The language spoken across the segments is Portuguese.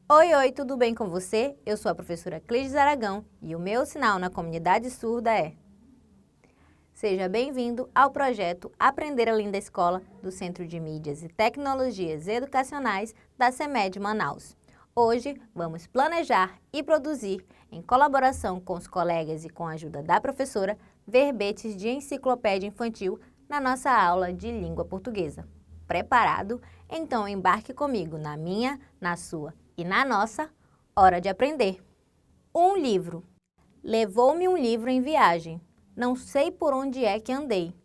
Oi, oi, tudo bem com você? Eu sou a professora Cleides Aragão e o meu sinal na comunidade surda é: seja bem-vindo ao projeto Aprender Além da Escola do Centro de Mídias e Tecnologias Educacionais da CEMED Manaus. Hoje vamos planejar e produzir, em colaboração com os colegas e com a ajuda da professora, verbetes de enciclopédia infantil na nossa aula de língua portuguesa. Preparado? Então embarque comigo na minha, na sua e na nossa hora de aprender. Um livro. Levou-me um livro em viagem. Não sei por onde é que andei.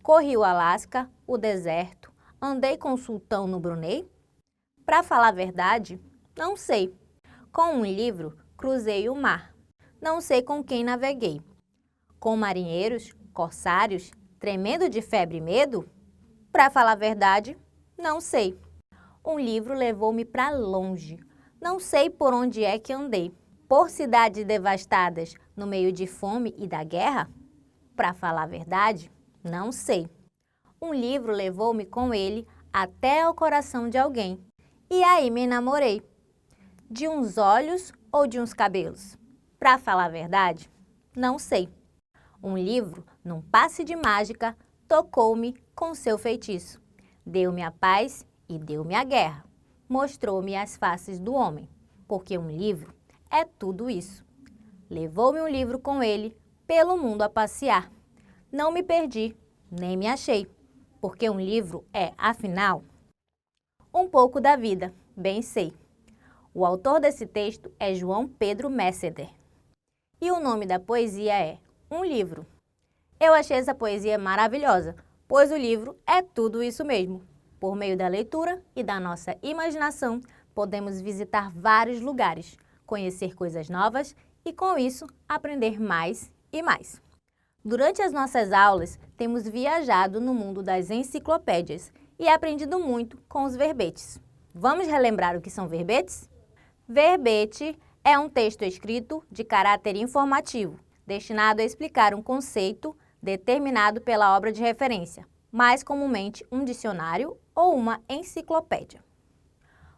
Corri o Alasca, o deserto, andei com o sultão no Brunei? Para falar a verdade, não sei. Com um livro, cruzei o mar. Não sei com quem naveguei. Com marinheiros, corsários, tremendo de febre e medo? Para falar a verdade, não sei. Um livro levou-me para longe. Não sei por onde é que andei. Por cidades devastadas, no meio de fome e da guerra? Para falar a verdade, não sei. Um livro levou-me com ele até ao coração de alguém. E aí me enamorei. De uns olhos ou de uns cabelos? Para falar a verdade, não sei. Um livro, num passe de mágica, tocou-me com seu feitiço. Deu-me a paz e deu-me a guerra. Mostrou-me as faces do homem, porque um livro é tudo isso. Levou-me um livro com ele pelo mundo a passear. Não me perdi, nem me achei, porque um livro é, afinal, um pouco da vida, bem sei. O autor desse texto é João Pedro Messeder. E o nome da poesia é Um Livro. Eu achei essa poesia maravilhosa, pois o livro é tudo isso mesmo. Por meio da leitura e da nossa imaginação, podemos visitar vários lugares, conhecer coisas novas e, com isso, aprender mais e mais. Durante as nossas aulas, temos viajado no mundo das enciclopédias e aprendido muito com os verbetes. Vamos relembrar o que são verbetes? Verbete é um texto escrito de caráter informativo, destinado a explicar um conceito determinado pela obra de referência, mais comumente um dicionário ou uma enciclopédia.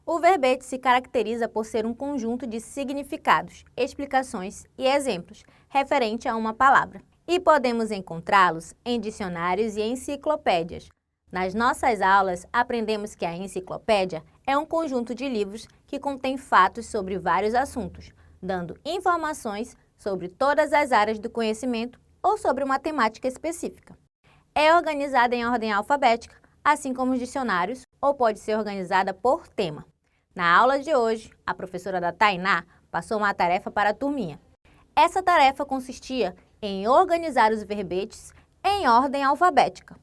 O verbete se caracteriza por ser um conjunto de significados, explicações e exemplos referente a uma palavra, e podemos encontrá-los em dicionários e enciclopédias. Nas nossas aulas, aprendemos que a enciclopédia é um conjunto de livros que contém fatos sobre vários assuntos, dando informações sobre todas as áreas do conhecimento ou sobre uma temática específica. É organizada em ordem alfabética, assim como os dicionários, ou pode ser organizada por tema. Na aula de hoje, a professora da Tainá passou uma tarefa para a turminha. Essa tarefa consistia em organizar os verbetes em ordem alfabética.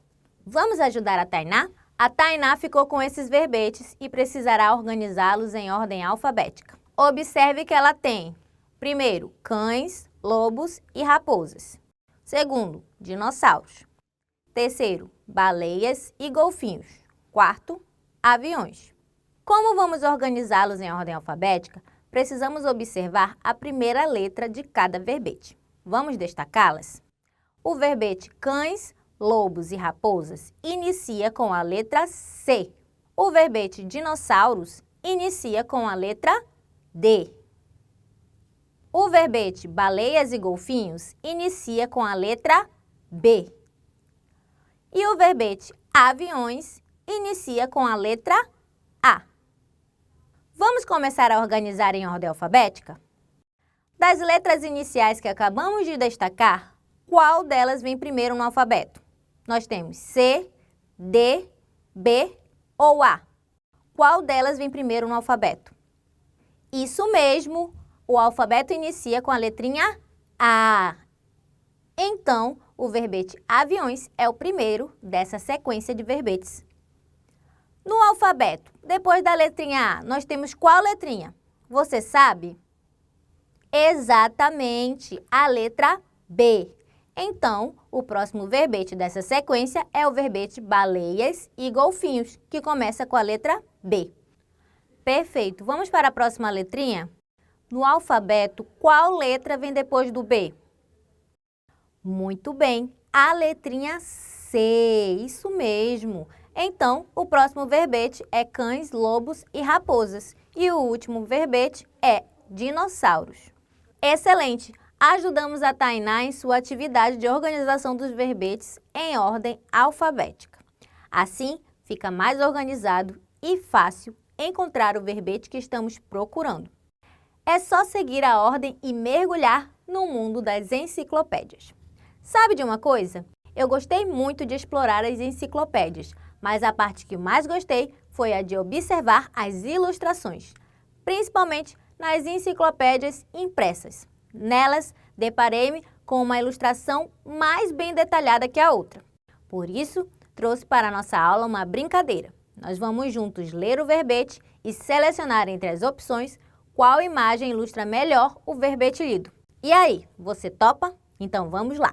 Vamos ajudar a Tainá? A Tainá ficou com esses verbetes e precisará organizá-los em ordem alfabética. Observe que ela tem, primeiro, cães, lobos e raposas. Segundo, dinossauros. Terceiro, baleias e golfinhos. Quarto, aviões. Como vamos organizá-los em ordem alfabética, precisamos observar a primeira letra de cada verbete. Vamos destacá-las? O verbete cães, lobos e raposas inicia com a letra C. O verbete dinossauros inicia com a letra D. O verbete baleias e golfinhos inicia com a letra B. E o verbete aviões inicia com a letra A. Vamos começar a organizar em ordem alfabética? Das letras iniciais que acabamos de destacar, qual delas vem primeiro no alfabeto? Nós temos C, D, B ou A. Qual delas vem primeiro no alfabeto? Isso mesmo, o alfabeto inicia com a letrinha A. Então, o verbete aviões é o primeiro dessa sequência de verbetes. No alfabeto, depois da letrinha A, nós temos qual letrinha? Você sabe? Exatamente, a letra B. Então, o próximo verbete dessa sequência é o verbete baleias e golfinhos, que começa com a letra B. Perfeito. Vamos para a próxima letrinha? No alfabeto, qual letra vem depois do B? Muito bem, a letrinha C. Isso mesmo. Então, o próximo verbete é cães, lobos e raposas, E o último verbete é dinossauros. Excelente! Ajudamos a Tainá em sua atividade de organização dos verbetes em ordem alfabética. Assim, fica mais organizado e fácil encontrar o verbete que estamos procurando. É só seguir a ordem e mergulhar no mundo das enciclopédias. Sabe de uma coisa? Eu gostei muito de explorar as enciclopédias, mas a parte que mais gostei foi a de observar as ilustrações, principalmente nas enciclopédias impressas. Nelas, deparei-me com uma ilustração mais bem detalhada que a outra. Por isso, trouxe para a nossa aula uma brincadeira. Nós vamos juntos ler o verbete e selecionar entre as opções qual imagem ilustra melhor o verbete lido. E aí, você topa? Então vamos lá!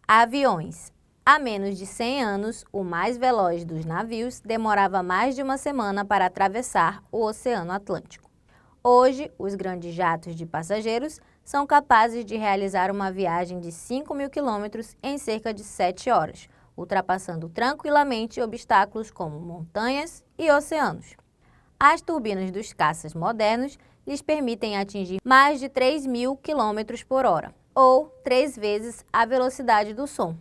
Aviões. Há menos de 100 anos, o mais veloz dos navios demorava mais de uma semana para atravessar o Oceano Atlântico. Hoje, os grandes jatos de passageiros são capazes de realizar uma viagem de 5.000 quilômetros em cerca de 7 horas, ultrapassando tranquilamente obstáculos como montanhas e oceanos. As turbinas dos caças modernos lhes permitem atingir mais de 3.000 km por hora, ou 3 vezes a velocidade do som.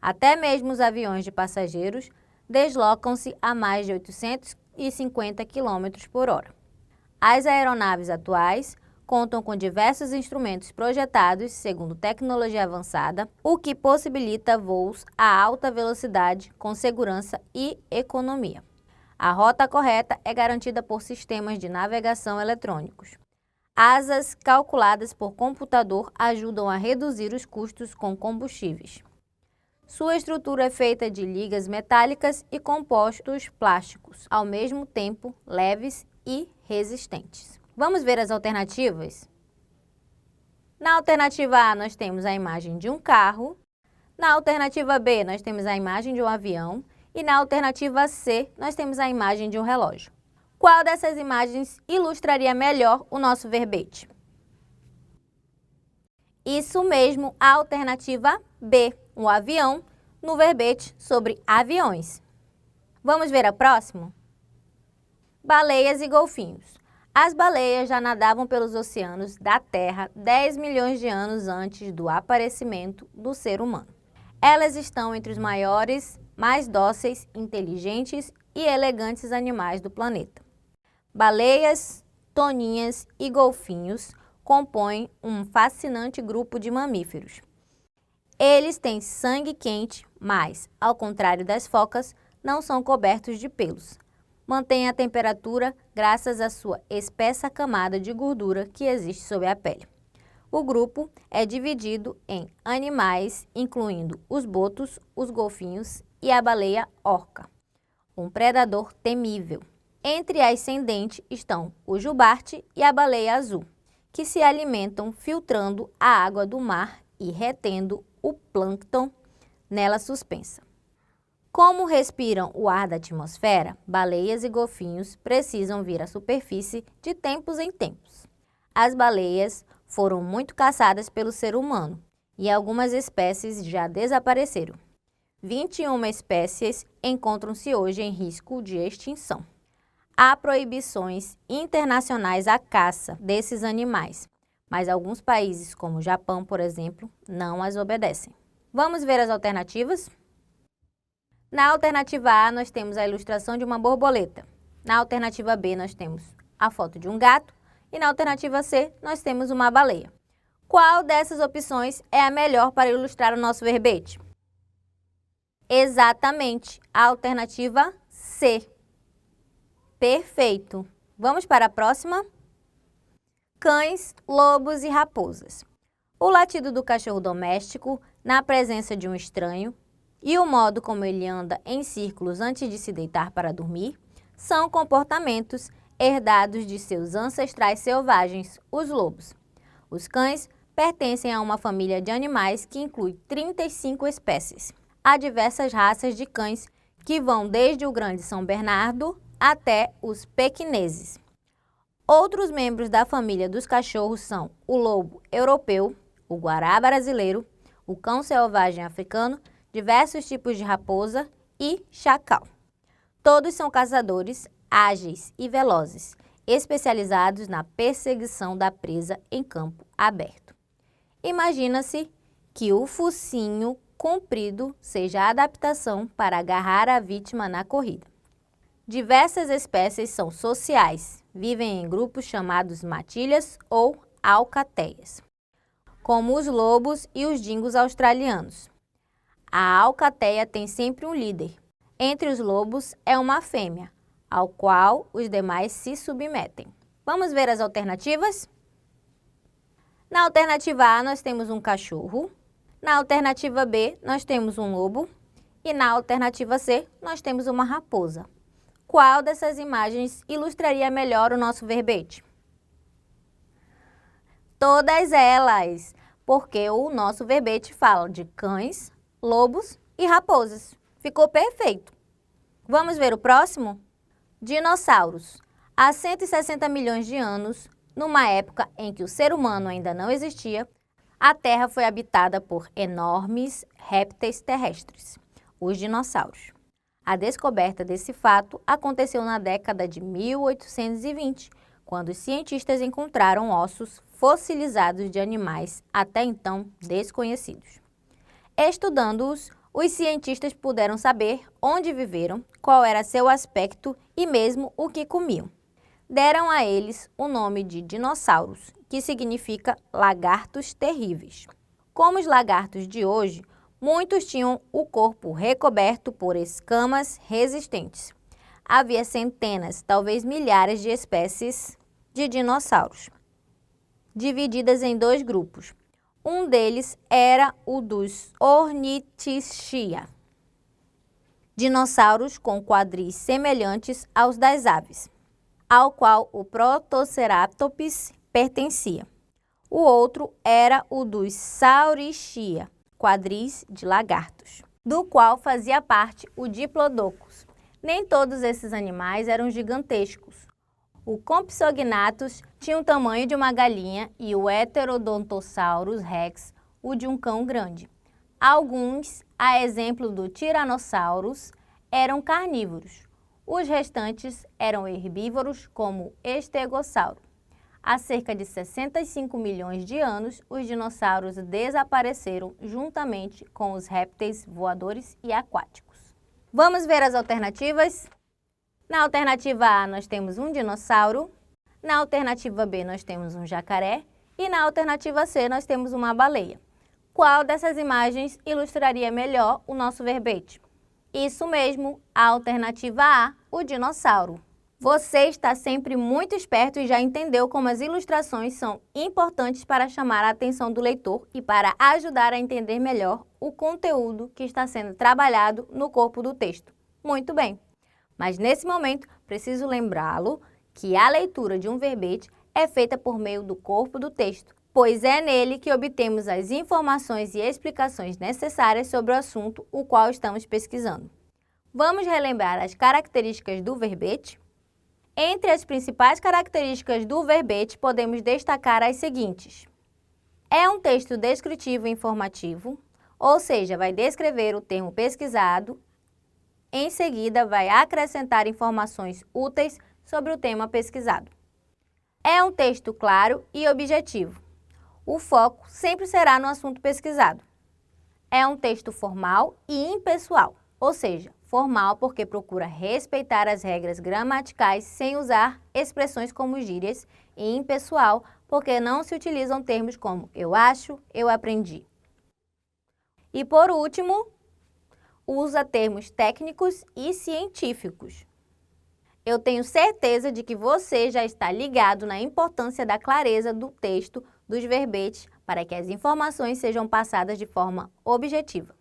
Até mesmo os aviões de passageiros deslocam-se a mais de 850 km por hora. As aeronaves atuais contam com diversos instrumentos projetados segundo tecnologia avançada, o que possibilita voos a alta velocidade com segurança e economia. A rota correta é garantida por sistemas de navegação eletrônicos. Asas calculadas por computador ajudam a reduzir os custos com combustíveis. Sua estrutura é feita de ligas metálicas e compostos plásticos, ao mesmo tempo leves e resistentes. Vamos ver as alternativas? Na alternativa A, nós temos a imagem de um carro. Na alternativa B, nós temos a imagem de um avião. E na alternativa C, nós temos a imagem de um relógio. Qual dessas imagens ilustraria melhor o nosso verbete? Isso mesmo, a alternativa B, um avião, no verbete sobre aviões. Vamos ver a próxima? Baleias e golfinhos. As baleias já nadavam pelos oceanos da Terra 10 milhões de anos antes do aparecimento do ser humano. Elas estão entre os maiores, mais dóceis, inteligentes e elegantes animais do planeta. Baleias, toninhas e golfinhos compõem um fascinante grupo de mamíferos. Eles têm sangue quente, mas, ao contrário das focas, não são cobertos de pelos. Mantém a temperatura graças à sua espessa camada de gordura que existe sob a pele. O grupo é dividido em animais, incluindo os botos, os golfinhos e a baleia orca, um predador temível. Entre as sem dente estão o jubarte e a baleia azul, que se alimentam filtrando a água do mar e retendo o plâncton nela suspensa. Como respiram o ar da atmosfera, baleias e golfinhos precisam vir à superfície de tempos em tempos. As baleias foram muito caçadas pelo ser humano e algumas espécies já desapareceram. 21 espécies encontram-se hoje em risco de extinção. Há proibições internacionais à caça desses animais, mas alguns países, como o Japão, por exemplo, não as obedecem. Vamos ver as alternativas? Na alternativa A, nós temos a ilustração de uma borboleta. Na alternativa B, nós temos a foto de um gato. E na alternativa C, nós temos uma baleia. Qual dessas opções é a melhor para ilustrar o nosso verbete? Exatamente, a alternativa C. Perfeito! Vamos para a próxima? Cães, lobos e raposas. O latido do cachorro doméstico, na presença de um estranho, e o modo como ele anda em círculos antes de se deitar para dormir, são comportamentos herdados de seus ancestrais selvagens, os lobos. Os cães pertencem a uma família de animais que inclui 35 espécies. Há diversas raças de cães que vão desde o grande São Bernardo até os pequineses. Outros membros da família dos cachorros são o lobo europeu, o guará brasileiro, o cão selvagem africano, diversos tipos de raposa e chacal. Todos são caçadores ágeis e velozes especializados na perseguição da presa em campo aberto. Imagina-se que o focinho comprido seja a adaptação para agarrar a vítima na corrida. Diversas espécies são sociais, vivem em grupos chamados matilhas ou alcateias, como os lobos e os dingos australianos. A alcateia tem sempre um líder. Entre os lobos é uma fêmea, ao qual os demais se submetem. Vamos ver as alternativas? Na alternativa A, nós temos um cachorro. Na alternativa B, nós temos um lobo. E na alternativa C, nós temos uma raposa. Qual dessas imagens ilustraria melhor o nosso verbete? Todas elas, porque o nosso verbete fala de cães, lobos e raposas. Ficou perfeito. Vamos ver o próximo? Dinossauros. Há 160 milhões de anos, numa época em que o ser humano ainda não existia, a Terra foi habitada por enormes répteis terrestres, os dinossauros. A descoberta desse fato aconteceu na década de 1820, quando os cientistas encontraram ossos fossilizados de animais até então desconhecidos. Estudando-os, os cientistas puderam saber onde viveram, qual era seu aspecto e mesmo o que comiam. Deram a eles o nome de dinossauros, que significa lagartos terríveis. Como os lagartos de hoje, muitos tinham o corpo recoberto por escamas resistentes. Havia centenas, talvez milhares de espécies de dinossauros, divididas em dois grupos. Um deles era o dos Ornithischia, dinossauros com quadris semelhantes aos das aves, ao qual o Protoceratops pertencia. O outro era o dos Saurischia, quadris de lagartos, do qual fazia parte o Diplodocus. Nem todos esses animais eram gigantescos. O Compsognathus tinha o tamanho de uma galinha e o Heterodontosaurus rex o de um cão grande. Alguns, a exemplo do Tyrannosaurus, eram carnívoros. Os restantes eram herbívoros, como o Estegossauro. Há cerca de 65 milhões de anos, os dinossauros desapareceram juntamente com os répteis voadores e aquáticos. Vamos ver as alternativas? Na alternativa A, nós temos um dinossauro. Na alternativa B, nós temos um jacaré. E na alternativa C, nós temos uma baleia. Qual dessas imagens ilustraria melhor o nosso verbete? Isso mesmo, a alternativa A, o dinossauro. Você está sempre muito esperto e já entendeu como as ilustrações são importantes para chamar a atenção do leitor e para ajudar a entender melhor o conteúdo que está sendo trabalhado no corpo do texto. Muito bem! Mas nesse momento, preciso lembrá-lo que a leitura de um verbete é feita por meio do corpo do texto, pois é nele que obtemos as informações e explicações necessárias sobre o assunto o qual estamos pesquisando. Vamos relembrar as características do verbete? Entre as principais características do verbete, podemos destacar as seguintes. É um texto descritivo e informativo, ou seja, vai descrever o termo pesquisado, em seguida vai acrescentar informações úteis sobre o tema pesquisado. É um texto claro e objetivo. O foco sempre será no assunto pesquisado. É um texto formal e impessoal, ou seja, formal porque procura respeitar as regras gramaticais sem usar expressões como gírias, e impessoal porque não se utilizam termos como eu acho, eu aprendi. E por último, usa termos técnicos e científicos. Eu tenho certeza de que você já está ligado na importância da clareza do texto dos verbetes para que as informações sejam passadas de forma objetiva.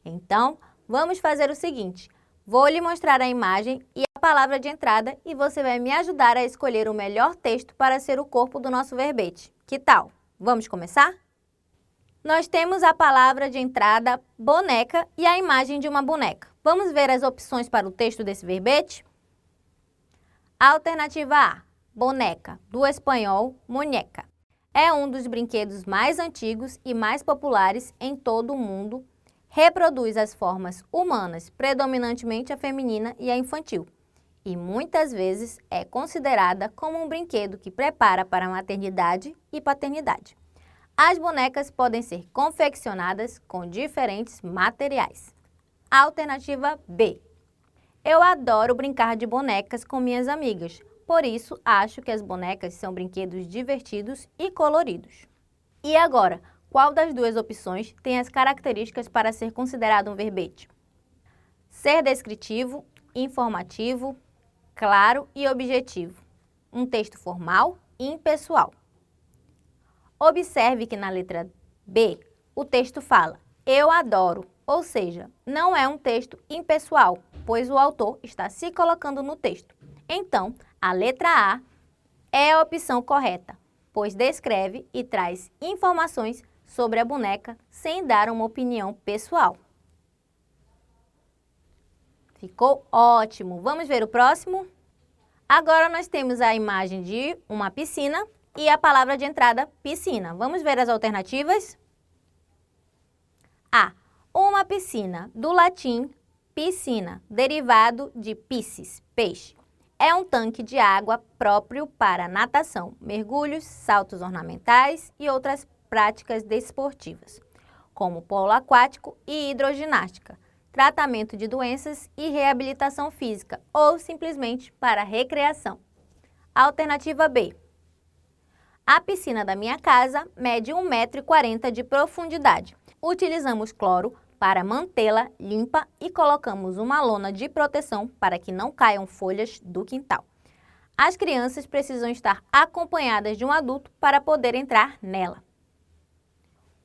Então, vamos fazer o seguinte. Vou lhe mostrar a imagem e a palavra de entrada e você vai me ajudar a escolher o melhor texto para ser o corpo do nosso verbete. Que tal? Vamos começar? Nós temos a palavra de entrada boneca e a imagem de uma boneca. Vamos ver as opções para o texto desse verbete? Alternativa A, boneca, do espanhol muñeca. É um dos brinquedos mais antigos e mais populares em todo o mundo. Reproduz as formas humanas, predominantemente a feminina e a infantil, e muitas vezes é considerada como um brinquedo que prepara para a maternidade e paternidade. As bonecas podem ser confeccionadas com diferentes materiais. Alternativa B. Eu adoro brincar de bonecas com minhas amigas, por isso acho que as bonecas são brinquedos divertidos e coloridos. E agora, qual das duas opções tem as características para ser considerado um verbete? Ser descritivo, informativo, claro e objetivo. Um texto formal e impessoal. Observe que na letra B, o texto fala "eu adoro", ou seja, não é um texto impessoal, pois o autor está se colocando no texto. Então, a letra A é a opção correta, pois descreve e traz informações sobre a boneca sem dar uma opinião pessoal. Ficou ótimo! Vamos ver o próximo? Agora nós temos a imagem de uma piscina e a palavra de entrada piscina. Vamos ver as alternativas? A. Uma piscina, do latim piscina, derivado de piscis, peixe. É um tanque de água próprio para natação, mergulhos, saltos ornamentais e outras práticas desportivas, como polo aquático e hidroginástica, tratamento de doenças e reabilitação física ou simplesmente para recreação. Alternativa B. A piscina da minha casa mede 1,40 m de profundidade. Utilizamos cloro para mantê-la limpa e colocamos uma lona de proteção para que não caiam folhas do quintal. As crianças precisam estar acompanhadas de um adulto para poder entrar nela.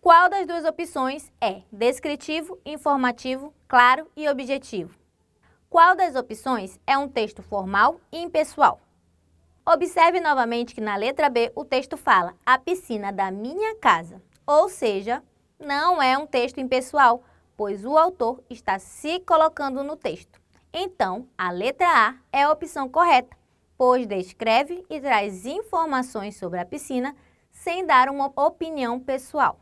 Qual das duas opções é descritivo, informativo, claro e objetivo? Qual das opções é um texto formal e impessoal? Observe novamente que na letra B o texto fala "a piscina da minha casa", ou seja, não é um texto impessoal, pois o autor está se colocando no texto. Então, a letra A é a opção correta, pois descreve e traz informações sobre a piscina sem dar uma opinião pessoal.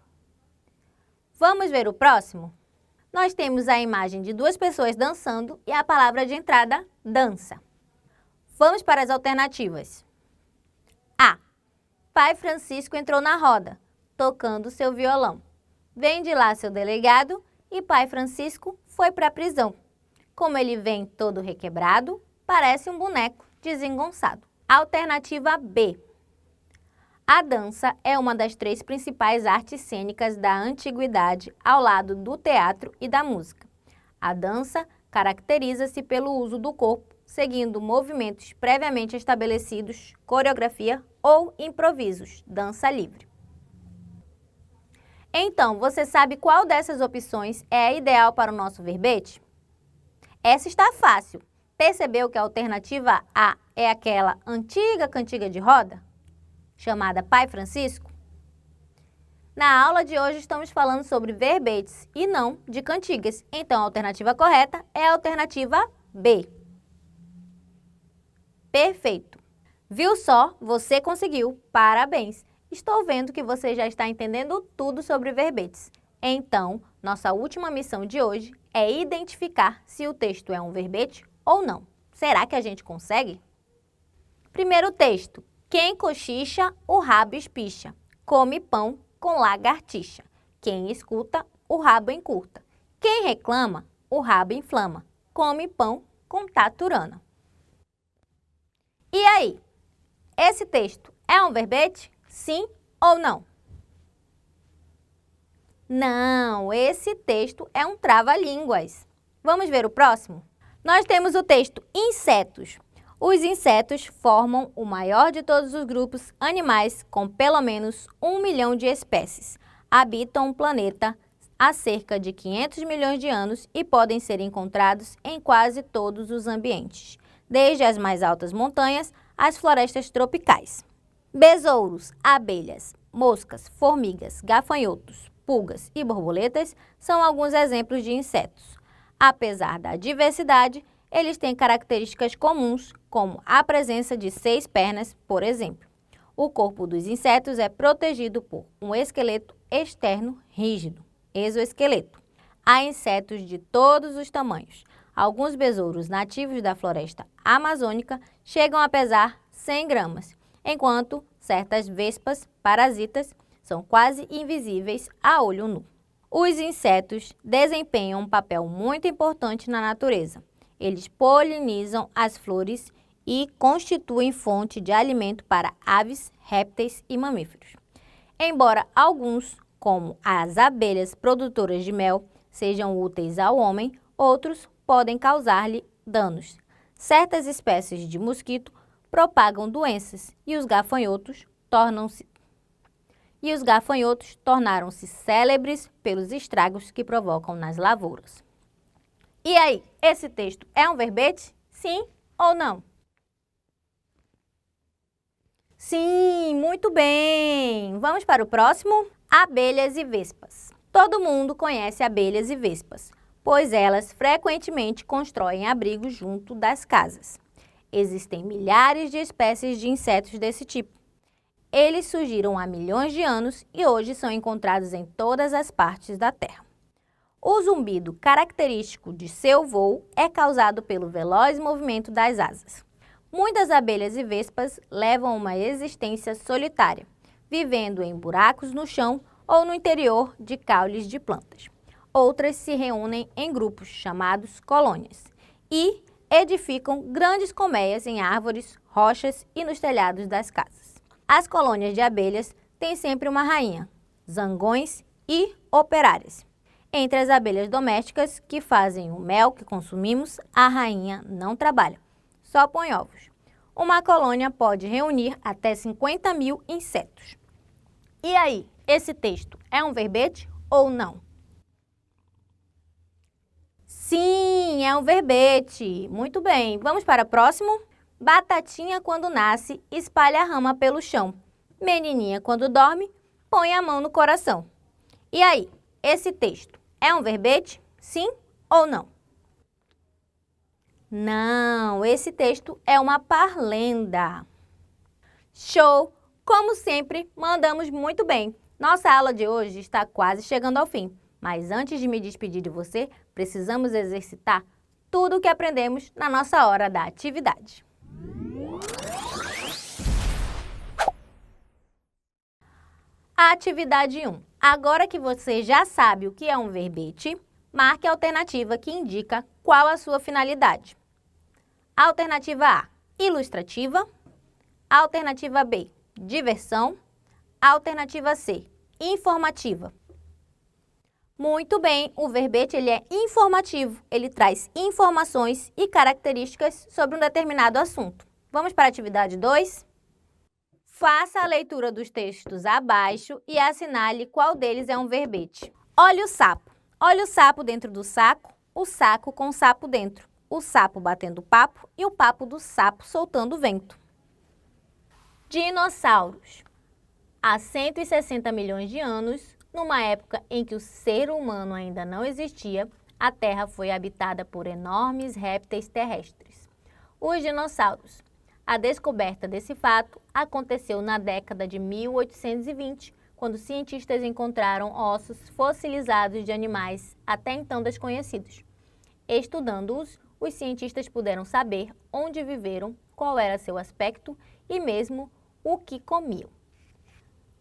Vamos ver o próximo? Nós temos a imagem de duas pessoas dançando e a palavra de entrada dança. Vamos para as alternativas. A. Pai Francisco entrou na roda, tocando seu violão. Vem de lá seu delegado e Pai Francisco foi para a prisão. Como ele vem todo requebrado, parece um boneco desengonçado. Alternativa B. A dança é uma das 3 principais artes cênicas da antiguidade, ao lado do teatro e da música. A dança caracteriza-se pelo uso do corpo, seguindo movimentos previamente estabelecidos, coreografia ou improvisos, dança livre. Então, você sabe qual dessas opções é a ideal para o nosso verbete? Essa está fácil. Percebeu que a alternativa A é aquela antiga cantiga de roda, chamada Pai Francisco? Na aula de hoje estamos falando sobre verbetes e não de cantigas. Então, a alternativa correta é a alternativa B. Perfeito! Viu só? Você conseguiu! Parabéns! Estou vendo que você já está entendendo tudo sobre verbetes. Então, nossa última missão de hoje é identificar se o texto é um verbete ou não. Será que a gente consegue? Primeiro texto. Quem cochicha, o rabo espicha. Come pão com lagartixa. Quem escuta, o rabo encurta. Quem reclama, o rabo inflama. Come pão com taturana. E aí? Esse texto é um verbete? Sim ou não? Não, esse texto é um trava-línguas. Vamos ver o próximo? Nós temos o texto insetos. Os insetos formam o maior de todos os grupos animais com pelo menos 1 milhão de espécies. Habitam o planeta há cerca de 500 milhões de anos e podem ser encontrados em quase todos os ambientes, desde as mais altas montanhas às florestas tropicais. Besouros, abelhas, moscas, formigas, gafanhotos, pulgas e borboletas são alguns exemplos de insetos. Apesar da diversidade, eles têm características comuns, como a presença de 6 pernas, por exemplo. O corpo dos insetos é protegido por um esqueleto externo rígido, exoesqueleto. Há insetos de todos os tamanhos. Alguns besouros nativos da floresta amazônica chegam a pesar 100 gramas, enquanto certas vespas parasitas são quase invisíveis a olho nu. Os insetos desempenham um papel muito importante na natureza. Eles polinizam as flores e constituem fonte de alimento para aves, répteis e mamíferos. Embora alguns, como as abelhas produtoras de mel, sejam úteis ao homem, outros podem causar-lhe danos. Certas espécies de mosquito propagam doenças e os gafanhotos tornaram-se célebres pelos estragos que provocam nas lavouras. E aí, esse texto é um verbete? Sim ou não? Sim, muito bem! Vamos para o próximo? Abelhas e vespas. Todo mundo conhece abelhas e vespas, pois elas frequentemente constroem abrigos junto das casas. Existem milhares de espécies de insetos desse tipo. Eles surgiram há milhões de anos e hoje são encontrados em todas as partes da Terra. O zumbido característico de seu voo é causado pelo veloz movimento das asas. Muitas abelhas e vespas levam uma existência solitária, vivendo em buracos no chão ou no interior de caules de plantas. Outras se reúnem em grupos chamados colônias e edificam grandes colmeias em árvores, rochas e nos telhados das casas. As colônias de abelhas têm sempre uma rainha, zangões e operárias. Entre as abelhas domésticas que fazem o mel que consumimos, a rainha não trabalha, só põe ovos. Uma colônia pode reunir até 50 mil insetos. E aí, esse texto é um verbete ou não? Sim, é um verbete. Muito bem, vamos para o próximo? Batatinha, quando nasce, espalha a rama pelo chão. Menininha, quando dorme, põe a mão no coração. E aí, esse texto é um verbete? Sim ou não? Não, esse texto é uma parlenda. Show! Como sempre, mandamos muito bem. Nossa aula de hoje está quase chegando ao fim. Mas antes de me despedir de você, precisamos exercitar tudo o que aprendemos na nossa hora da atividade. Atividade 1. Agora que você já sabe o que é um verbete, marque a alternativa que indica qual a sua finalidade. Alternativa A, ilustrativa. Alternativa B, diversão. Alternativa C, informativa. Muito bem, o verbete ele é informativo, ele traz informações e características sobre um determinado assunto. Vamos para a atividade 2? Faça a leitura dos textos abaixo e assinale qual deles é um verbete. Olha o sapo. Olha o sapo dentro do saco, o saco com o sapo dentro. O sapo batendo papo e o papo do sapo soltando vento. Dinossauros. Há 160 milhões de anos, numa época em que o ser humano ainda não existia, a Terra foi habitada por enormes répteis terrestres, os dinossauros. A descoberta desse fato aconteceu na década de 1820, quando cientistas encontraram ossos fossilizados de animais até então desconhecidos. Estudando-os, os cientistas puderam saber onde viveram, qual era seu aspecto e mesmo o que comiam.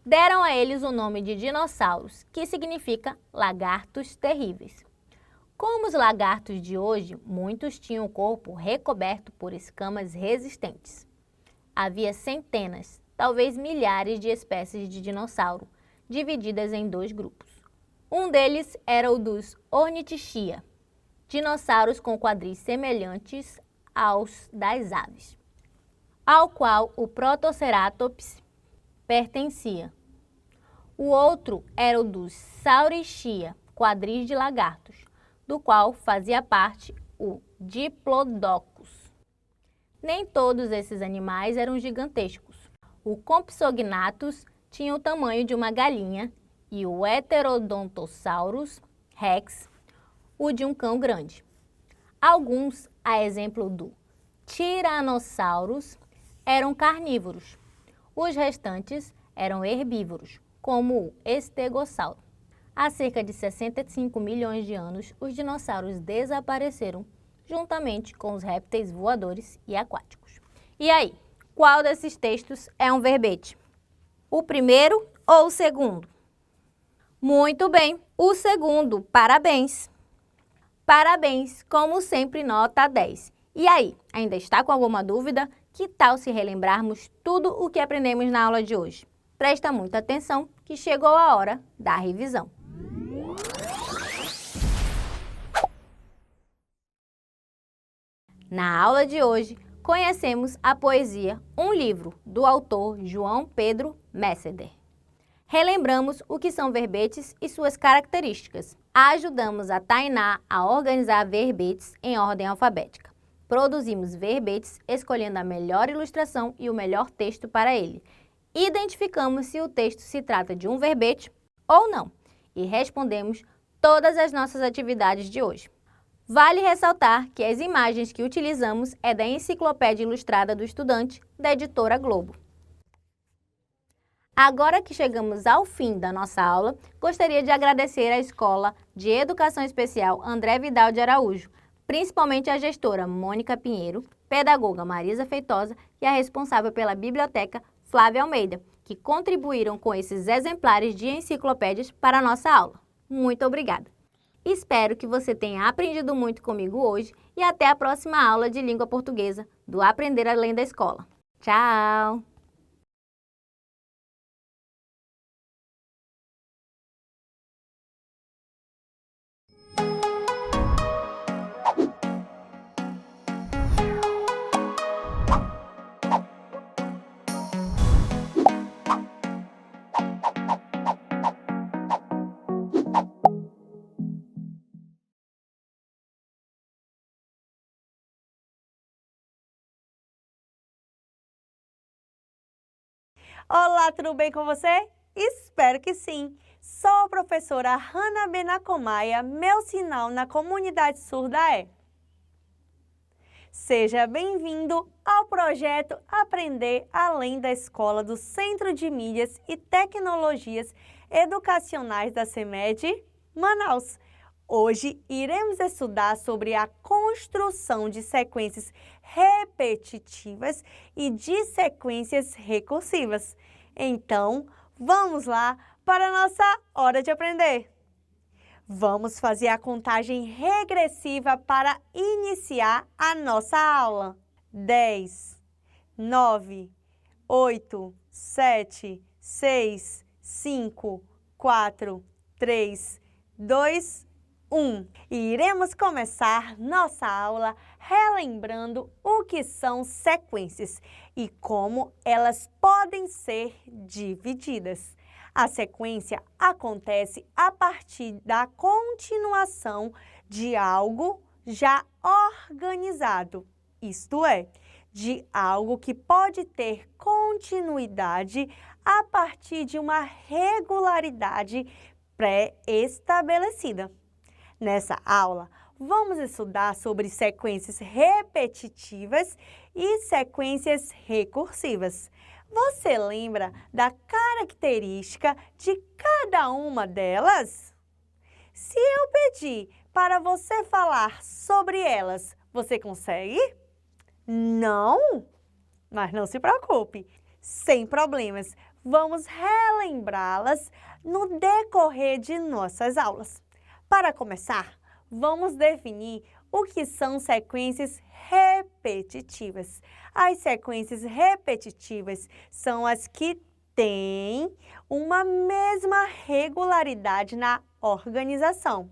Deram a eles o nome de dinossauros, que significa lagartos terríveis. Como os lagartos de hoje, muitos tinham o corpo recoberto por escamas resistentes. Havia centenas, talvez milhares de espécies de dinossauro, divididas em 2 grupos. Um deles era o dos Ornithischia, dinossauros com quadris semelhantes aos das aves, ao qual o Protoceratops pertencia. O outro era o dos Saurischia, quadris de lagartos, do qual fazia parte o Diplodocus. Nem todos esses animais eram gigantescos. O Compsognathus tinha o tamanho de uma galinha e o Heterodontosaurus rex o de um cão grande. Alguns, a exemplo do Tyrannosaurus, eram carnívoros. Os restantes eram herbívoros, como o Estegossauro. Há cerca de 65 milhões de anos, os dinossauros desapareceram juntamente com os répteis voadores e aquáticos. E aí, qual desses textos é um verbete? O primeiro ou o segundo? Muito bem, o segundo, parabéns! Parabéns, como sempre, nota 10. E aí, ainda está com alguma dúvida? Que tal se relembrarmos tudo o que aprendemos na aula de hoje? Presta muita atenção que chegou a hora da revisão. Na aula de hoje, conhecemos a poesia Um Livro, do autor João Pedro Messeder. Relembramos o que são verbetes e suas características. Ajudamos a Tainá a organizar verbetes em ordem alfabética. Produzimos verbetes escolhendo a melhor ilustração e o melhor texto para ele. Identificamos se o texto se trata de um verbete ou não e respondemos todas as nossas atividades de hoje. Vale ressaltar que as imagens que utilizamos é da Enciclopédia Ilustrada do Estudante, da editora Globo. Agora que chegamos ao fim da nossa aula, gostaria de agradecer à Escola de Educação Especial André Vidal de Araújo, principalmente a gestora Mônica Pinheiro, pedagoga Marisa Feitosa e a responsável pela biblioteca Flávia Almeida, que contribuíram com esses exemplares de enciclopédias para a nossa aula. Muito obrigada! Espero que você tenha aprendido muito comigo hoje e até a próxima aula de língua portuguesa do Aprender Além da Escola. Tchau! Olá, tudo bem com você? Espero que sim! Sou a professora Hanna Benacomaia, meu sinal na comunidade surda é. Seja bem-vindo ao projeto Aprender Além da Escola do Centro de Mídias e Tecnologias Educacionais da CEMED, Manaus. Hoje iremos estudar sobre a construção de sequências repetitivas e de sequências recursivas. Então, vamos lá para a nossa hora de aprender. Vamos fazer a contagem regressiva para iniciar a nossa aula. 10, 9, 8, 7, 6, 5, 4, 3, 2, 1. E iremos começar nossa aula relembrando o que são sequências e como elas podem ser divididas. A sequência acontece a partir da continuação de algo já organizado, isto é, de algo que pode ter continuidade a partir de uma regularidade pré-estabelecida. Nessa aula, vamos estudar sobre sequências repetitivas e sequências recursivas. Você lembra da característica de cada uma delas? Se eu pedir para você falar sobre elas, você consegue? Não? Mas não se preocupe, sem problemas. Vamos relembrá-las no decorrer de nossas aulas. Para começar, vamos definir o que são sequências repetitivas. As sequências repetitivas são as que têm uma mesma regularidade na organização.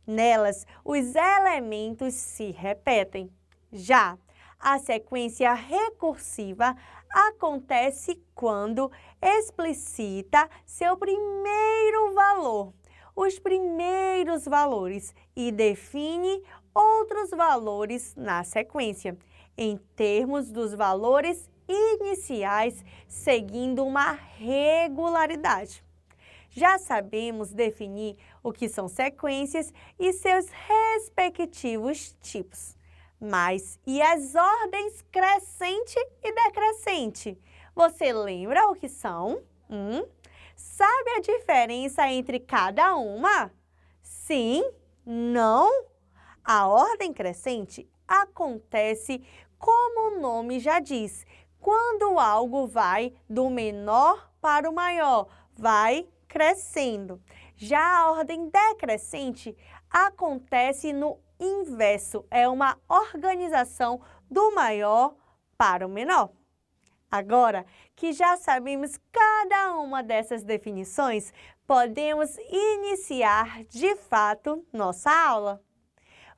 Nelas, os elementos se repetem. Já a sequência recursiva acontece quando explicita seu primeiro valor, os primeiros valores, e define outros valores na sequência, em termos dos valores iniciais, seguindo uma regularidade. Já sabemos definir o que são sequências e seus respectivos tipos. Mas e as ordens crescente e decrescente? Você lembra o que são? Sabe a diferença entre cada uma? Sim? Não? A ordem crescente acontece como o nome já diz, quando algo vai do menor para o maior, vai crescendo. Já a ordem decrescente acontece no inverso, é uma organização do maior para o menor. Agora que já sabemos cada uma dessas definições, podemos iniciar de fato nossa aula.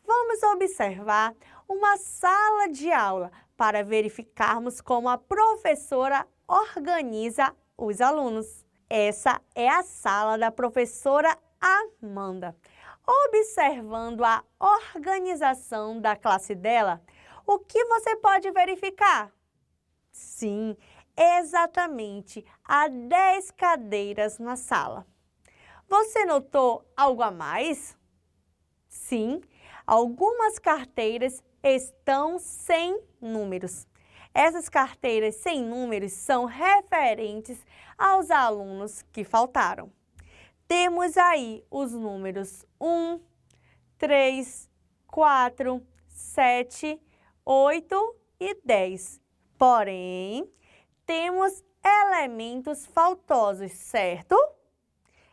Vamos observar uma sala de aula para verificarmos como a professora organiza os alunos. Essa é a sala da professora Amanda. Observando a organização da classe dela, o que você pode verificar? Sim, exatamente, há 10 cadeiras na sala. Você notou algo a mais? Sim, algumas carteiras estão sem números. Essas carteiras sem números são referentes aos alunos que faltaram. Temos aí os números 1, 3, 4, 7, 8 e 10. Porém, temos elementos faltosos, certo?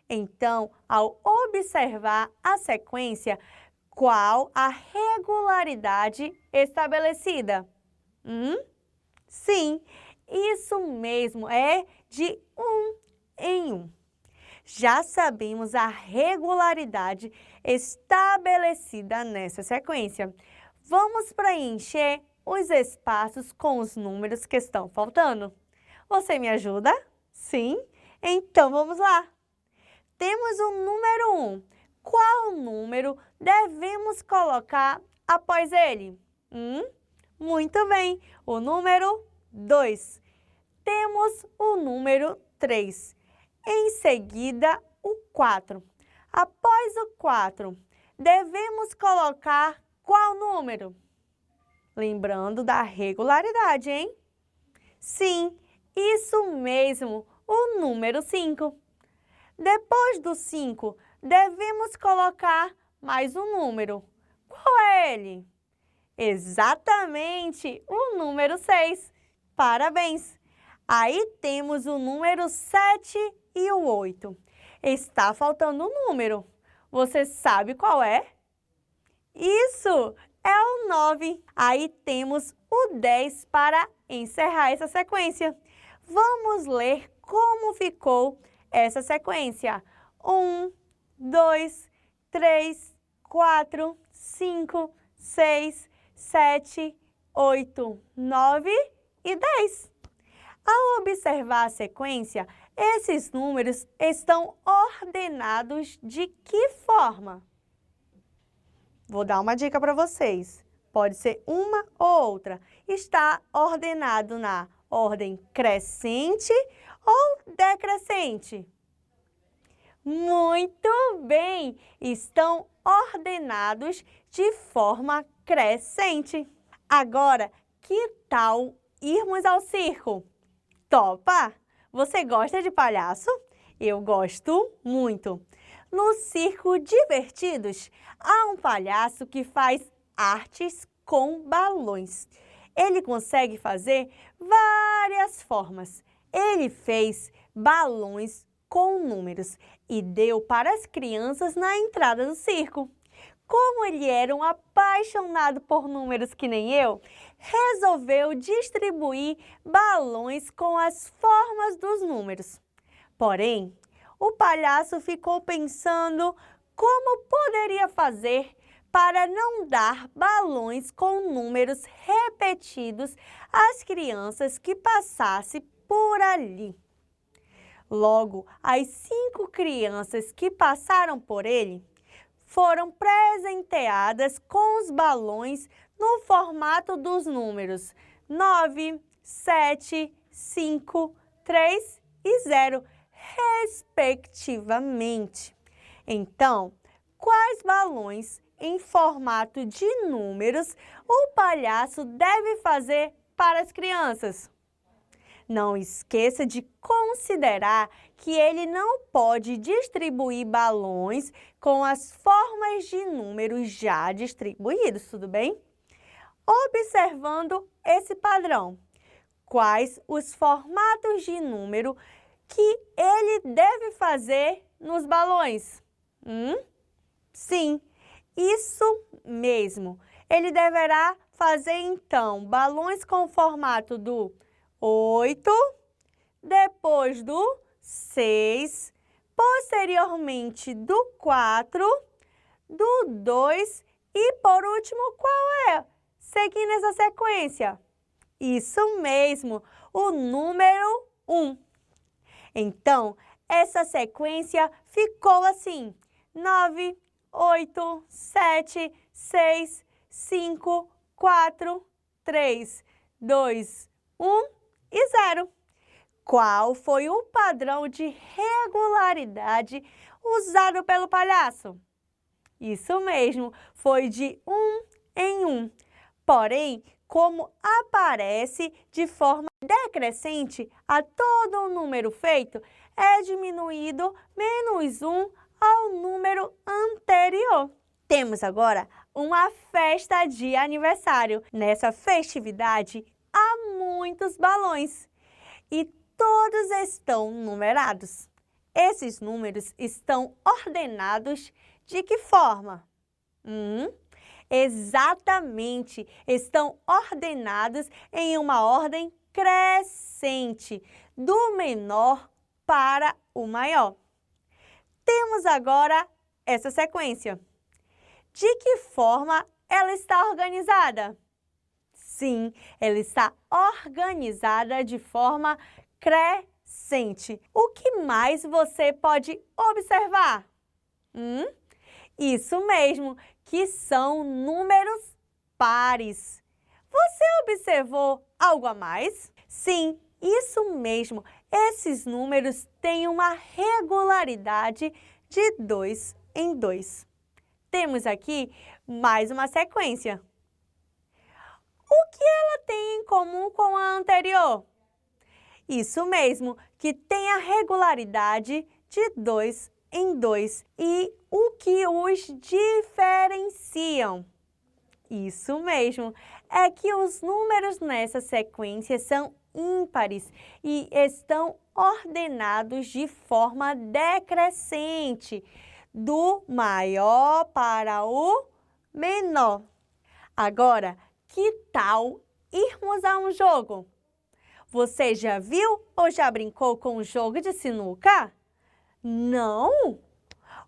Então, ao observar a sequência, qual a regularidade estabelecida? Sim, isso mesmo, é de 1 em 1. Já sabemos a regularidade estabelecida nessa sequência. Vamos preencher os espaços com os números que estão faltando. Você me ajuda? Sim? Então vamos lá. Temos o número 1. Qual número devemos colocar após ele? Muito bem, o número 2. Temos o número 3. Em seguida, o 4. Após o 4, devemos colocar qual número? Lembrando da regularidade, hein? Sim, isso mesmo, o número 5. Depois do 5, devemos colocar mais um número. Qual é ele? Exatamente, o número 6. Parabéns! Aí temos o número 7 e o 8. Está faltando um número. Você sabe qual é? Isso! É o 9. Aí temos o 10 para encerrar essa sequência. Vamos ler como ficou essa sequência. 1, 2, 3, 4, 5, 6, 7, 8, 9 e 10. Ao observar a sequência, esses números estão ordenados de que forma? Vou dar uma dica para vocês. Pode ser uma ou outra. Está ordenado na ordem crescente ou decrescente? Muito bem! Estão ordenados de forma crescente. Agora, que tal irmos ao circo? Topa? Você gosta de palhaço? Eu gosto muito. No Circo Divertidos, há um palhaço que faz artes com balões. Ele consegue fazer várias formas. Ele fez balões com números e deu para as crianças na entrada do circo. Como ele era um apaixonado por números que nem eu, resolveu distribuir balões com as formas dos números. Porém, o palhaço ficou pensando como poderia fazer para não dar balões com números repetidos às crianças que passassem por ali. Logo, as 5 crianças que passaram por ele foram presenteadas com os balões no formato dos números 9, 7, 5, 3 e 0, respectivamente. Então, quais balões em formato de números o palhaço deve fazer para as crianças? Não esqueça de considerar que ele não pode distribuir balões com as formas de números já distribuídos, tudo bem? Observando esse padrão, quais os formatos de número que ele deve fazer nos balões? Sim, isso mesmo. Ele deverá fazer, então, balões com o formato do 8, depois do 6, posteriormente do 4, do 2 e, por último, qual é? Seguindo essa sequência. Isso mesmo, o número 1. Então, essa sequência ficou assim: 9, 8, 7, 6, 5, 4, 3, 2, 1 e 0. Qual foi o padrão de regularidade usado pelo palhaço? Isso mesmo, foi de 1 em 1. Porém, como aparece de forma decrescente a todo o número feito, é diminuído menos 1 ao número anterior. Temos agora uma festa de aniversário. Nessa festividade, há muitos balões e todos estão numerados. Esses números estão ordenados de que forma? Exatamente, estão ordenados em uma ordem crescente, do menor para o maior. Temos agora essa sequência. De que forma ela está organizada? Sim, ela está organizada de forma crescente. O que mais você pode observar? Isso mesmo, que são números pares. Você observou algo a mais? Sim, isso mesmo. Esses números têm uma regularidade de 2 em 2. Temos aqui mais uma sequência. O que ela tem em comum com a anterior? Isso mesmo, que tem a regularidade de 2 em 2. E o que os diferenciam? Isso mesmo, é que os números nessa sequência são ímpares e estão ordenados de forma decrescente, do maior para o menor. Agora, que tal irmos a um jogo? Você já viu ou já brincou com o jogo de sinuca? Não?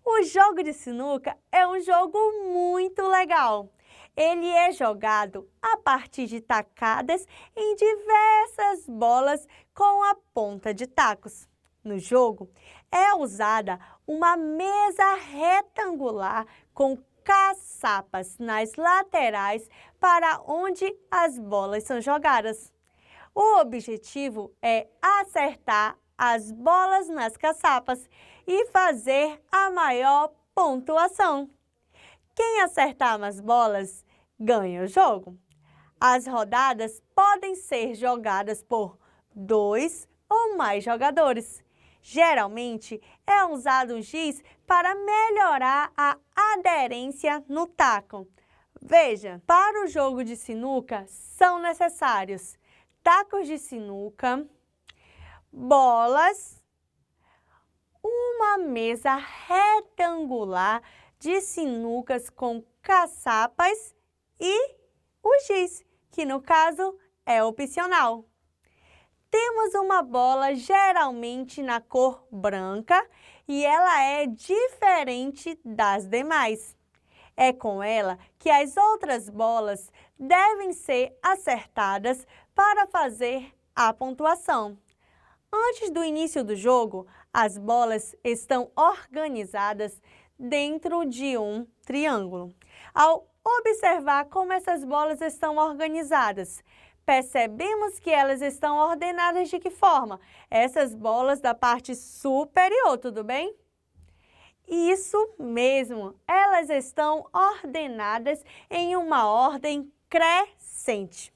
O jogo de sinuca é um jogo muito legal. Ele é jogado a partir de tacadas em diversas bolas com a ponta de tacos. No jogo, é usada uma mesa retangular com caçapas nas laterais para onde as bolas são jogadas. O objetivo é acertar as bolas nas caçapas e fazer a maior pontuação. Quem acertar as bolas ganha o jogo. As rodadas podem ser jogadas por 2 ou mais jogadores. Geralmente, é usado o giz para melhorar a aderência no taco. Veja, para o jogo de sinuca são necessários tacos de sinuca, bolas, uma mesa retangular de sinucas com caçapas e o giz, que no caso é opcional. Temos uma bola geralmente na cor branca e ela é diferente das demais. É com ela que as outras bolas devem ser acertadas para fazer a pontuação. Antes do início do jogo, as bolas estão organizadas dentro de um triângulo. Ao observar como essas bolas estão organizadas, percebemos que elas estão ordenadas de que forma? Essas bolas da parte superior, tudo bem? Isso mesmo, elas estão ordenadas em uma ordem crescente.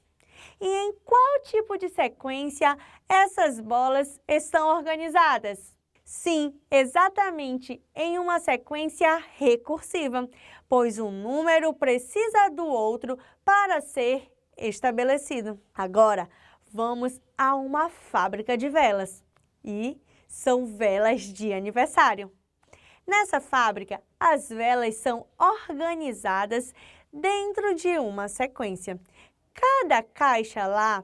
E em qual tipo de sequência essas bolas estão organizadas? Sim, exatamente em uma sequência recursiva, pois um número precisa do outro para ser estabelecido. Agora, vamos a uma fábrica de velas e são velas de aniversário. Nessa fábrica, as velas são organizadas dentro de uma sequência. Cada caixa lá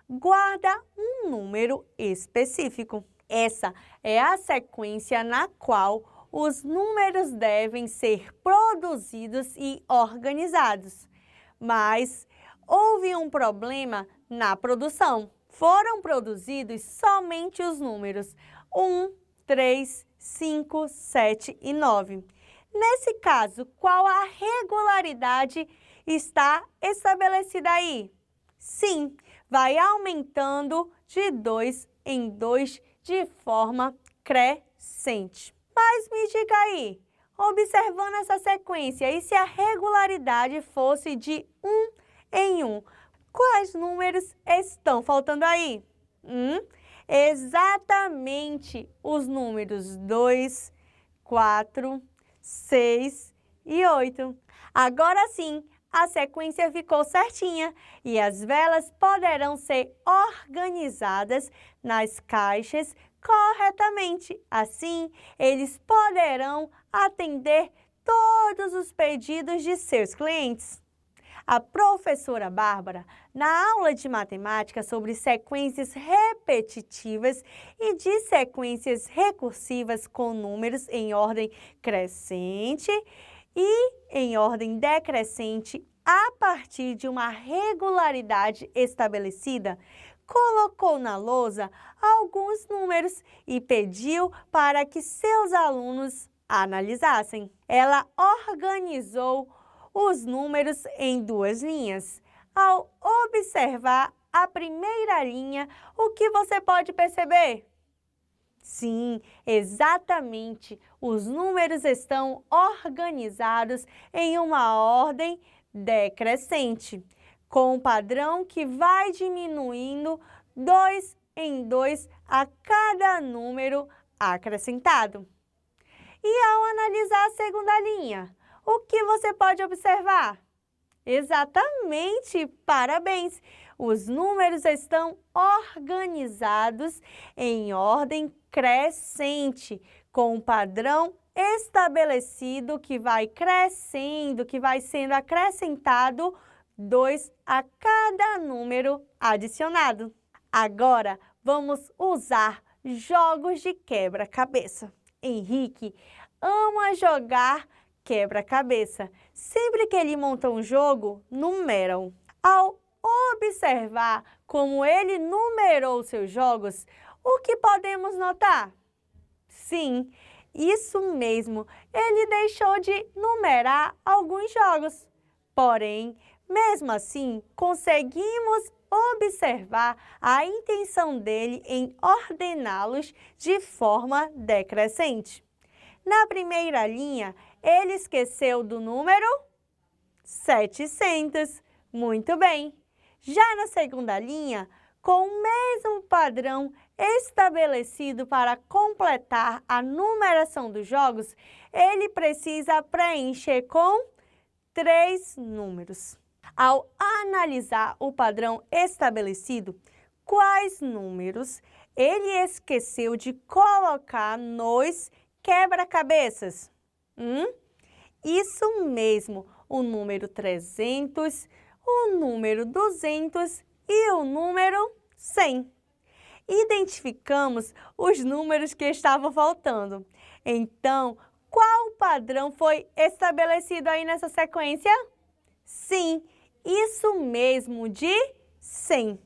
guarda um número específico. Essa é a sequência na qual os números devem ser produzidos e organizados. Mas houve um problema na produção. Foram produzidos somente os números 1, 3, 5, 7 e 9. Nesse caso, qual a regularidade está estabelecida aí? Sim, vai aumentando de 2 em 2 de forma crescente. Mas me diga aí, observando essa sequência, e se a regularidade fosse de 1 em 1, quais números estão faltando aí? Exatamente os números 2, 4, 6 e 8. Agora sim, a sequência ficou certinha e as velas poderão ser organizadas nas caixas corretamente. Assim, eles poderão atender todos os pedidos de seus clientes. A professora Bárbara, na aula de matemática sobre sequências repetitivas e de sequências recursivas com números em ordem crescente e em ordem decrescente a partir de uma regularidade estabelecida, colocou na lousa alguns números e pediu para que seus alunos analisassem. Ela organizou os números em 2 linhas. Ao observar a primeira linha, o que você pode perceber? Sim, exatamente. Os números estão organizados em uma ordem decrescente, com um padrão que vai diminuindo 2 em 2 a cada número acrescentado. E ao analisar a segunda linha, o que você pode observar? Exatamente, parabéns! Os números estão organizados em ordem crescente, com um padrão estabelecido que vai crescendo, que vai sendo acrescentado 2 a cada número adicionado. Agora, vamos usar jogos de quebra-cabeça. Henrique ama jogar quebra-cabeça. Sempre que ele monta um jogo, numeram. Ao observar como ele numerou seus jogos, o que podemos notar? Sim, isso mesmo, ele deixou de numerar alguns jogos. Porém, mesmo assim, conseguimos observar a intenção dele em ordená-los de forma decrescente. Na primeira linha, ele esqueceu do número 700. Muito bem. Já na segunda linha, com o mesmo padrão estabelecido para completar a numeração dos jogos, ele precisa preencher com 3 números. Ao analisar o padrão estabelecido, quais números ele esqueceu de colocar nos quebra-cabeças? Isso mesmo, o número 300, o número 200 e o número 100. Identificamos os números que estavam faltando. Então, qual padrão foi estabelecido aí nessa sequência? Sim, isso mesmo, de 100.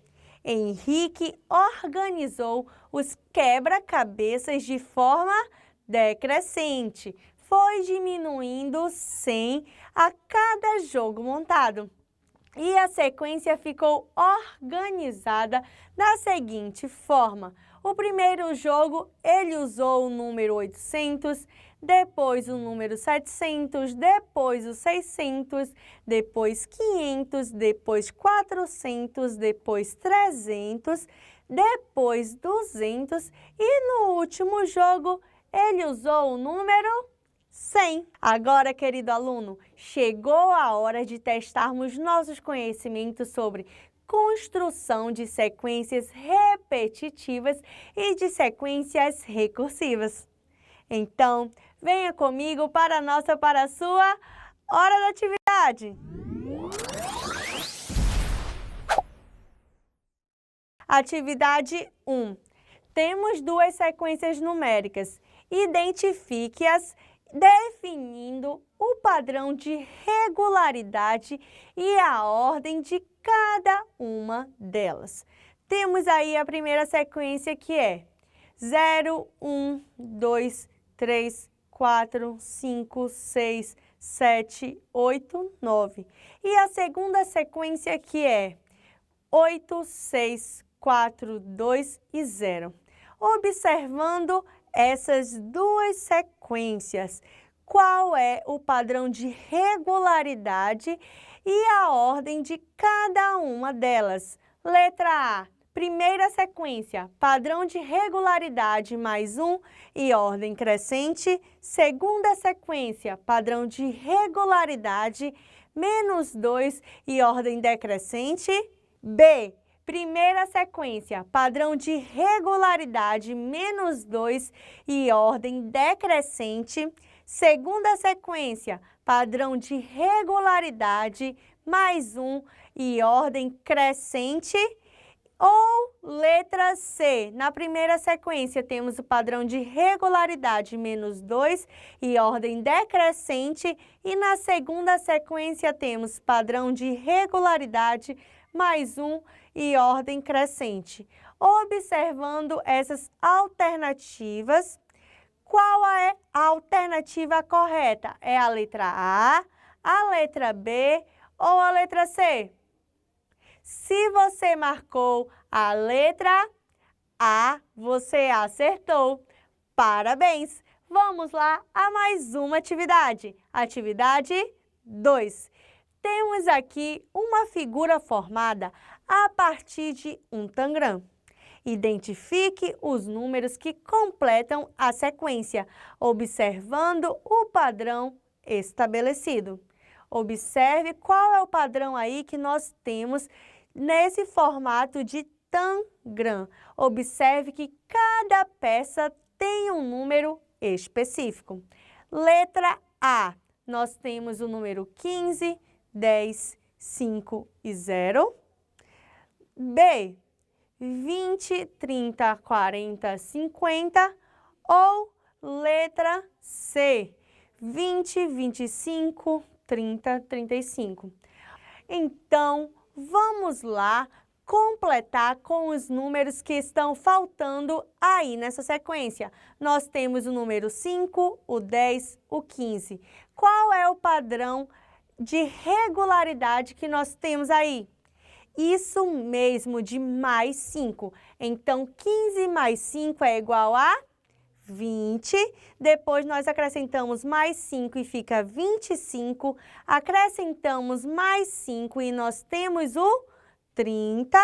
Henrique organizou os quebra-cabeças de forma decrescente. Foi diminuindo 100 a cada jogo montado. E a sequência ficou organizada da seguinte forma. O primeiro jogo, ele usou o número 800, depois o número 700, depois o 600, depois 500, depois 400, depois 300, depois 200 e no último jogo ele usou o número 100. Agora, querido aluno, chegou a hora de testarmos nossos conhecimentos sobre construção de sequências repetitivas e de sequências recursivas. Então, venha comigo para a sua hora da atividade. Atividade 1. Temos duas sequências numéricas. Identifique-as definindo o padrão de regularidade e a ordem de cada uma delas. Temos aí a primeira sequência que é 0, 1, 2, 3, 4, 5, 6, 7, 8, 9. E a segunda sequência que é 8, 6, 4, 2 e 0. Observando essas duas sequências, qual é o padrão de regularidade e a ordem de cada uma delas? Letra A, primeira sequência, padrão de regularidade mais 1 e ordem crescente. Segunda sequência, padrão de regularidade menos 2 e ordem decrescente. B, primeira sequência, padrão de regularidade menos 2 e ordem decrescente. Segunda sequência, padrão de regularidade mais 1 e ordem crescente. Ou letra C, na primeira sequência temos o padrão de regularidade menos 2 e ordem decrescente. E na segunda sequência temos padrão de regularidade mais 1 e ordem crescente. Observando essas alternativas, qual é a alternativa correta? É a letra A letra B ou a letra C? Se você marcou a letra A, você acertou. Parabéns! Vamos lá a mais uma atividade. Atividade 2. Temos aqui uma figura formada a partir de um tangram. Identifique os números que completam a sequência, observando o padrão estabelecido. Observe qual é o padrão aí que nós temos nesse formato de tangram. Observe que cada peça tem um número específico. Letra A, nós temos o número 15, 10, 5 e 0. B, 20, 30, 40, 50. Ou letra C, 20, 25, 30, 35. Então, vamos lá completar com os números que estão faltando aí nessa sequência. Nós temos o número 5, o 10, o 15. Qual é o padrão de regularidade que nós temos aí? Isso mesmo, de mais 5. Então, 15 mais 5 é igual a 20. Depois, nós acrescentamos mais 5 e fica 25. Acrescentamos mais 5 e nós temos o 30.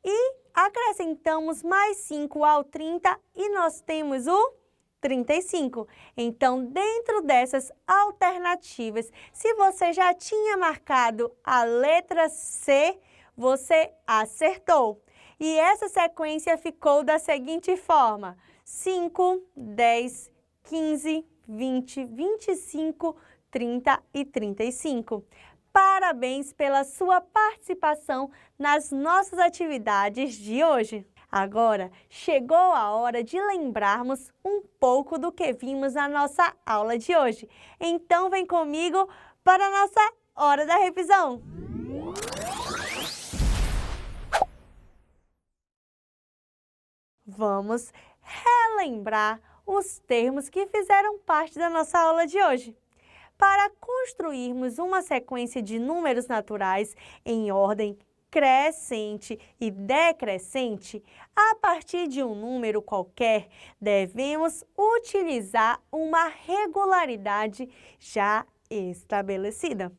E acrescentamos mais 5 ao 30 e nós temos o 35. Então, dentro dessas alternativas, se você já tinha marcado a letra C, você acertou. E essa sequência ficou da seguinte forma: 5, 10, 15, 20, 25, 30 e 35. Parabéns pela sua participação nas nossas atividades de hoje. Agora, chegou a hora de lembrarmos um pouco do que vimos na nossa aula de hoje. Então, vem comigo para a nossa hora da revisão. Vamos relembrar os termos que fizeram parte da nossa aula de hoje. Para construirmos uma sequência de números naturais em ordem crescente e decrescente, a partir de um número qualquer, devemos utilizar uma regularidade já estabelecida.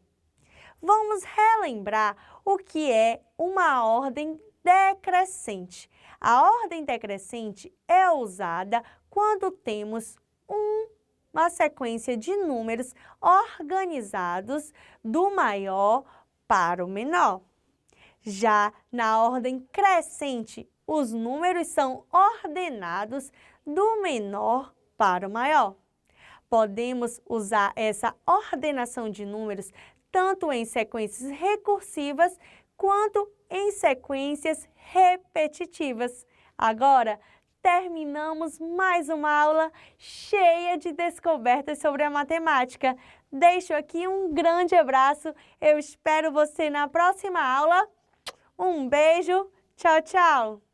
Vamos relembrar o que é uma ordem decrescente. A ordem decrescente é usada quando temos uma sequência de números organizados do maior para o menor. Já na ordem crescente, os números são ordenados do menor para o maior. Podemos usar essa ordenação de números tanto em sequências recursivas quanto em sequências repetitivas. Agora, terminamos mais uma aula cheia de descobertas sobre a matemática. Deixo aqui um grande abraço. Eu espero você na próxima aula. Um beijo. Tchau, tchau.